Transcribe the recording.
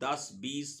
10 20